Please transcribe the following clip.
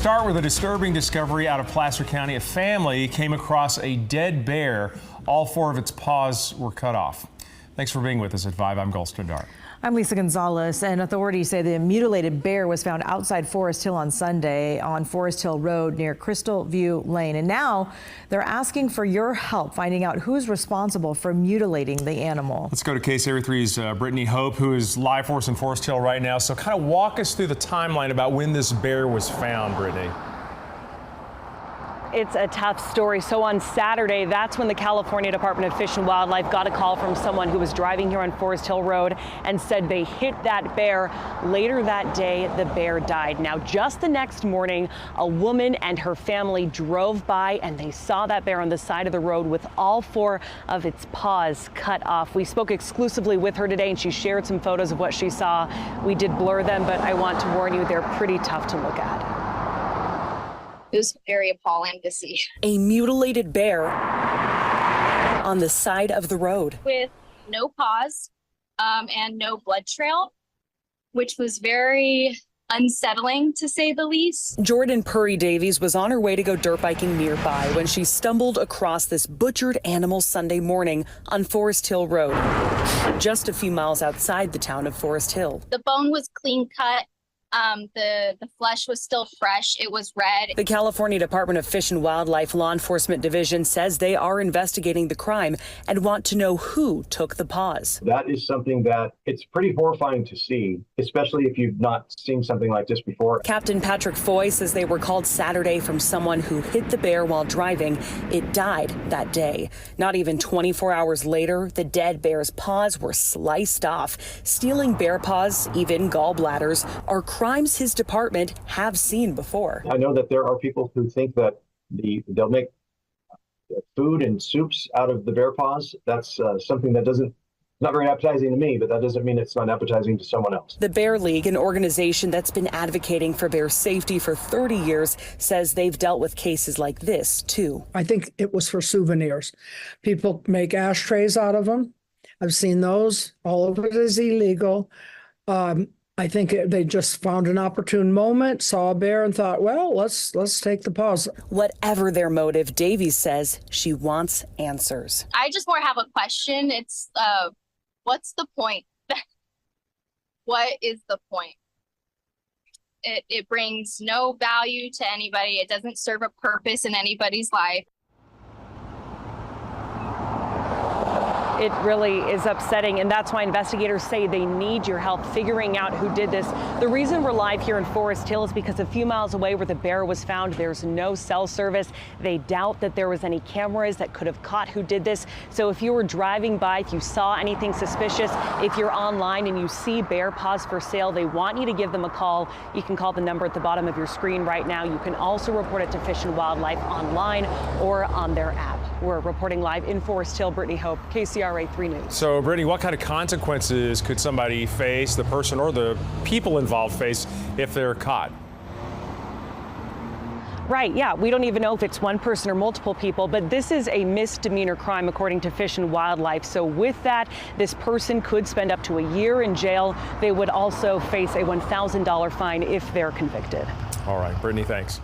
start with a disturbing discovery out of Placer County. A family came across a dead bear. All 4 of its paws were cut off. Thanks for being with us at 5. I'm Gulston Dart. I'm Lisa Gonzalez, and authorities say the mutilated bear was found outside Forest Hill on Sunday on Forest Hill Road near Crystal View Lane. And now they're asking for your help finding out who's responsible for mutilating the animal. Let's go to KCRA 3's Brittany Hope, who is live for us in Forest Hill right now. So kind of walk us through the timeline about when this bear was found, Brittany. It's a tough story. So on Saturday, that's when the California Department of Fish and Wildlife got a call from someone who was driving here on Forest Hill Road and said they hit that bear. Later that day, the bear died. Now, just the next morning, a woman and her family drove by and they saw that bear on the side of the road with all 4 of its paws cut off. We spoke exclusively with her today and she shared some photos of what she saw. We did blur them, but I want to warn you, they're pretty tough to look at. It was very appalling to see. A mutilated bear on the side of the road. With no paws and no blood trail, which was very unsettling to say the least. Jordan Purry Davies was on her way to go dirt biking nearby when she stumbled across this butchered animal Sunday morning on Forest Hill Road, just a few miles outside the town of Forest Hill. The bone was clean cut. The flesh was still fresh. It was red. The California Department of Fish and Wildlife Law Enforcement Division says they are investigating the crime and want to know who took the paws. That is something that it's pretty horrifying to see, especially if you've not seen something like this before. Captain Patrick Foy says they were called Saturday from someone who hit the bear while driving. It died that day. Not even 24 hours later, the dead bear's paws were sliced off. Stealing bear paws, even gallbladders, are crimes his department have seen before. I know that there are people who think that they'll make food and soups out of the bear paws. That's something that not very appetizing to me, but that doesn't mean it's not appetizing to someone else. The Bear League, an organization that's been advocating for bear safety for 30 years, says they've dealt with cases like this too. I think it was for souvenirs. People make ashtrays out of them. I've seen those. All of it is illegal. I think they just found an opportune moment, saw a bear and thought, well, let's take the paws. Whatever their motive, Davies says she wants answers. I just more have a question. It's what's the point? What is the point? It brings no value to anybody. It doesn't serve a purpose in anybody's life. It really is upsetting, and that's why investigators say they need your help figuring out who did this. The reason we're live here in Forest Hill is because a few miles away where the bear was found, there's no cell service. They doubt that there was any cameras that could have caught who did this. So if you were driving by, if you saw anything suspicious, if you're online and you see bear paws for sale, they want you to give them a call. You can call the number at the bottom of your screen right now. You can also report it to Fish and Wildlife online or on their app. We're reporting live in Forest Hill. Brittany Hope, KCRA 3 News. So, Brittany, what kind of consequences could somebody face, the person or the people involved face, if they're caught? Right, yeah, we don't even know if it's one person or multiple people, but this is a misdemeanor crime according to Fish and Wildlife. So with that, this person could spend up to a year in jail. They would also face a $1,000 fine if they're convicted. All right, Brittany, thanks.